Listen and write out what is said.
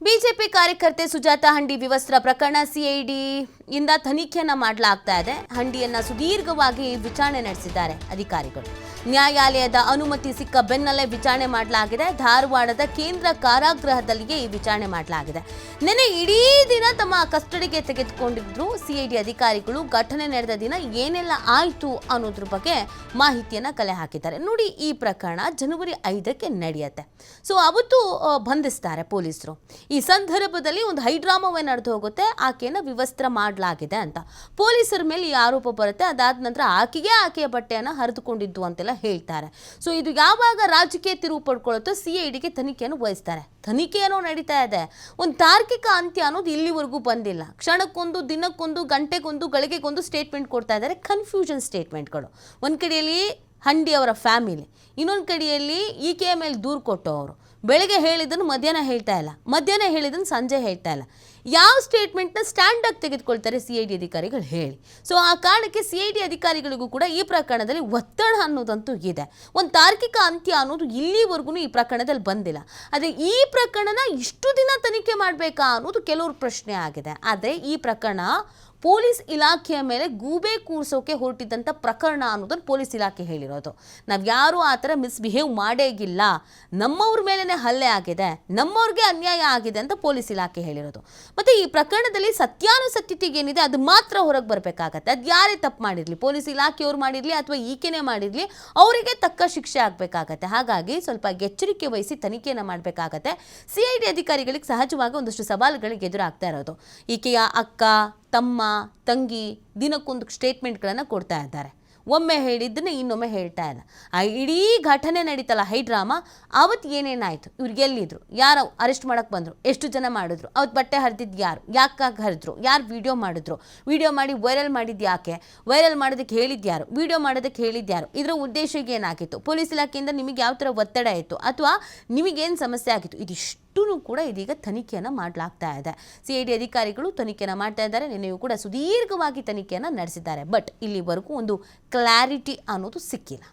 BJP ಕಾರ್ಯಕರ್ತೆ ಸುಜಾತಾ ಹಂಡಿ ವಿವಸ್ತ್ರ ಪ್ರಕರಣ CID ಇಂದ ತನಿಖೆಯನ್ನ ಮಾಡಲಾಗ್ತಾ ಇದೆ. ಹಂಡಿಯನ್ನ ಸುದೀರ್ಘವಾಗಿ ವಿಚಾರಣೆ ನಡೆಸಿದ್ದಾರೆ ಅಧಿಕಾರಿಗಳು. ನ್ಯಾಯಾಲಯದ ಅನುಮತಿ ಸಿಕ್ಕ ಬೆನ್ನಲ್ಲೇ ವಿಚಾರಣೆ ಮಾಡಲಾಗಿದೆ. ಧಾರವಾಡದ ಕೇಂದ್ರ ಕಾರಾಗೃಹದಲ್ಲಿಯೇ ಈ ವಿಚಾರಣೆ ಮಾಡಲಾಗಿದೆ. ನಿನ್ನೆ ಇಡೀ ದಿನ ತಮ್ಮ ಕಸ್ಟಡಿಗೆ ತೆಗೆದುಕೊಂಡಿದ್ರು ಸಿಐಡಿ ಅಧಿಕಾರಿಗಳು. ಘಟನೆ ನಡೆದ ದಿನ ಏನೆಲ್ಲ ಆಯಿತು ಅನ್ನೋದ್ರ ಬಗ್ಗೆ ಮಾಹಿತಿಯನ್ನ ಕಲೆ ಹಾಕಿದ್ದಾರೆ. ನೋಡಿ, ಈ ಪ್ರಕರಣ ಜನವರಿ 5ಕ್ಕೆ ನಡೆಯುತ್ತೆ. ಸೊ ಅವತ್ತು ಬಂಧಿಸ್ತಾರೆ ಪೊಲೀಸರು. ಈ ಸಂದರ್ಭದಲ್ಲಿ ಒಂದು ಹೈಡ್ರಾಮಾವೇ ನಡೆದು ಹೋಗುತ್ತೆ. ಆಕೆಯನ್ನು ವಿವಸ್ತ್ರ ಮಾಡಲಾಗಿದೆ ಅಂತ ಪೊಲೀಸರ ಮೇಲೆ ಈ ಆರೋಪ ಬರುತ್ತೆ. ಅದಾದ ನಂತರ ಆಕೆಯ ಬಟ್ಟೆಯನ್ನು ಹರಿದುಕೊಂಡಿದ್ದು ಅಂತೆಲ್ಲ ಹೇಳ್ತಾರೆ. ಸೊ ಇದು ಯಾವಾಗ ರಾಜಕೀಯ ತಿರುವು ಪಡ್ಕೊಳ್ಳುತ್ತೋ ಸಿಐಡಿಗೆ ತನಿಖೆಯನ್ನು ವಹಿಸ್ತಾರೆ. ತನಿಖೆ ಏನೋ ನಡೀತಾ ಇದೆ. ಒಂದು ತಾರ್ಕಿಕ ಅಂತ್ಯ ಅನ್ನೋದು ಇಲ್ಲಿವರೆಗೂ ಬಂದಿಲ್ಲ. ಕ್ಷಣಕ್ಕೊಂದು, ದಿನಕ್ಕೊಂದು, ಗಂಟೆಗೊಂದು, ಗಳಿಗೆಗೊಂದು ಸ್ಟೇಟ್ಮೆಂಟ್ ಕೊಡ್ತಾ ಇದ್ದಾರೆ. ಕನ್ಫ್ಯೂಷನ್ ಸ್ಟೇಟ್ಮೆಂಟ್ಗಳು. ಒಂದು ಕಡೆಯಲ್ಲಿ ಹಂಡಿ ಅವರ ಫ್ಯಾಮಿಲಿ, ಇನ್ನೊಂದು ಕಡೆಯಲ್ಲಿ ಈಕೆಯ ಮೇಲೆ ದೂರು ಕೊಟ್ಟವರು. ಬೆಳಗ್ಗೆ ಹೇಳಿದ್ದನ್ನು ಮಧ್ಯಾಹ್ನ ಹೇಳ್ತಾ ಇಲ್ಲ, ಮಧ್ಯಾಹ್ನ ಹೇಳಿದ್ದನ್ನು ಸಂಜೆ ಹೇಳ್ತಾ ಇಲ್ಲ. ಯಾವ ಸ್ಟೇಟ್ಮೆಂಟ್ನ ಸ್ಟ್ಯಾಂಡಾಗಿ ತೆಗೆದುಕೊಳ್ತಾರೆ ಸಿಐಡಿ ಅಧಿಕಾರಿಗಳು ಹೇಳಿ. ಸೊ ಆ ಕಾರಣಕ್ಕೆ ಸಿಐಡಿ ಅಧಿಕಾರಿಗಳಿಗೂ ಕೂಡ ಈ ಪ್ರಕರಣದಲ್ಲಿ ಒತ್ತಡ ಅನ್ನೋದಂತೂ ಇದೆ. ಒಂದು ತಾರ್ಕಿಕ ಅಂತ್ಯ ಅನ್ನೋದು ಇಲ್ಲಿವರೆಗೂ ಈ ಪ್ರಕರಣದಲ್ಲಿ ಬಂದಿಲ್ಲ. ಆದರೆ ಈ ಪ್ರಕರಣನ ಇಷ್ಟು ದಿನ ತನಿಖೆ ಮಾಡಬೇಕಾ ಅನ್ನೋದು ಕೆಲವ್ರ ಪ್ರಶ್ನೆ ಆಗಿದೆ. ಆದರೆ ಈ ಪ್ರಕರಣ ಪೊಲೀಸ್ ಇಲಾಖೆಯ ಮೇಲೆ ಗೂಬೆ ಕೂರಿಸೋಕೆ ಹೊರಟಿದ್ದಂಥ ಪ್ರಕರಣ ಅನ್ನೋದನ್ನು ಪೊಲೀಸ್ ಇಲಾಖೆ ಹೇಳಿರೋದು. ನಾವು ಯಾರೂ ಆ ಥರ ಮಿಸ್ಬಿಹೇವ್ ಮಾಡೇಗಿಲ್ಲ, ನಮ್ಮವ್ರ ಮೇಲೇ ಹಲ್ಲೆ ಆಗಿದೆ, ನಮ್ಮವ್ರಿಗೆ ಅನ್ಯಾಯ ಆಗಿದೆ ಅಂತ ಪೊಲೀಸ್ ಇಲಾಖೆ ಹೇಳಿರೋದು. ಮತ್ತು ಈ ಪ್ರಕರಣದಲ್ಲಿ ಸತ್ಯಾನುಸತ್ಯತೆಗೆ ಏನಿದೆ ಅದು ಮಾತ್ರ ಹೊರಗೆ ಬರಬೇಕಾಗತ್ತೆ. ಅದು ಯಾರೇ ತಪ್ಪು ಮಾಡಿರಲಿ, ಪೊಲೀಸ್ ಇಲಾಖೆಯವ್ರು ಮಾಡಿರಲಿ ಅಥವಾ ಈಕೆನೇ ಮಾಡಿರಲಿ, ಅವರಿಗೆ ತಕ್ಕ ಶಿಕ್ಷೆ ಆಗಬೇಕಾಗತ್ತೆ. ಹಾಗಾಗಿ ಸ್ವಲ್ಪ ಎಚ್ಚರಿಕೆ ವಹಿಸಿ ತನಿಖೆಯನ್ನು ಮಾಡಬೇಕಾಗತ್ತೆ. ಸಿಐಡಿ ಅಧಿಕಾರಿಗಳಿಗೆ ಸಹಜವಾಗಿ ಒಂದಷ್ಟು ಸವಾಲುಗಳಿಗೆ ಎದುರಾಗ್ತಾ ಇರೋದು. ಈಕೆಯ ಅಕ್ಕ, ತಮ್ಮ, ತಂಗಿ ದಿನಕ್ಕೊಂದು ಸ್ಟೇಟ್ಮೆಂಟ್ಗಳನ್ನು ಕೊಡ್ತಾ ಇದ್ದಾರೆ. ಒಮ್ಮೆ ಹೇಳಿದ್ದನ್ನು ಇನ್ನೊಮ್ಮೆ ಹೇಳ್ತಾ ಇಲ್ಲ. ಆ ಇಡೀ ಘಟನೆ ನಡೀತಲ್ಲ, ಹೈಡ್ರಾಮಾ, ಅವತ್ತು ಏನೇನಾಯಿತು, ಇವ್ರಿಗೆ ಎಲ್ಲಿದ್ರು, ಯಾರು ಅರೆಸ್ಟ್ ಮಾಡೋಕ್ಕೆ ಬಂದರು, ಎಷ್ಟು ಜನ ಮಾಡಿದ್ರು, ಅವತ್ತು ಬಟ್ಟೆ ಹರಿದಿದ್ದು ಯಾರು, ಯಾಕಾಗಿ ಹರಿದ್ರು, ಯಾರು ವಿಡಿಯೋ ಮಾಡಿದ್ರು, ವಿಡಿಯೋ ಮಾಡಿ ವೈರಲ್ ಮಾಡಿದ್ದು ಯಾಕೆ, ವೈರಲ್ ಮಾಡೋದಕ್ಕೆ ಹೇಳಿದ್ದು ಯಾರು, ವಿಡಿಯೋ ಮಾಡೋದಕ್ಕೆ ಹೇಳಿದ್ದು ಯಾರು, ಇದರ ಉದ್ದೇಶ ಏನಾಗಿತ್ತು, ಪೊಲೀಸ್ ಇಲಾಖೆಯಿಂದ ನಿಮಗೆ ಯಾವ ಥರ ಒತ್ತಡ ಇತ್ತು ಅಥವಾ ನಿಮಗೇನು ಸಮಸ್ಯೆ ಆಗಿತ್ತು, ಇದಿಷ್ಟು ಕೂಡ ಇದೀಗ ತನಿಖೆಯನ್ನು ಮಾಡಲಾಗ್ತಾ ಇದೆ. ಸಿಐಡಿ ಅಧಿಕಾರಿಗಳು ತನಿಖೆಯನ್ನು ಮಾಡ್ತಾ ಇದ್ದಾರೆ. ನಿನ್ನೆಯೂ ಕೂಡ ಸುದೀರ್ಘವಾಗಿ ತನಿಖೆಯನ್ನು ನಡೆಸಿದ್ದಾರೆ. ಬಟ್ ಇಲ್ಲಿವರೆಗೂ ಒಂದು ಕ್ಲಾರಿಟಿ ಅನ್ನೋದು ಸಿಕ್ಕಿಲ್ಲ.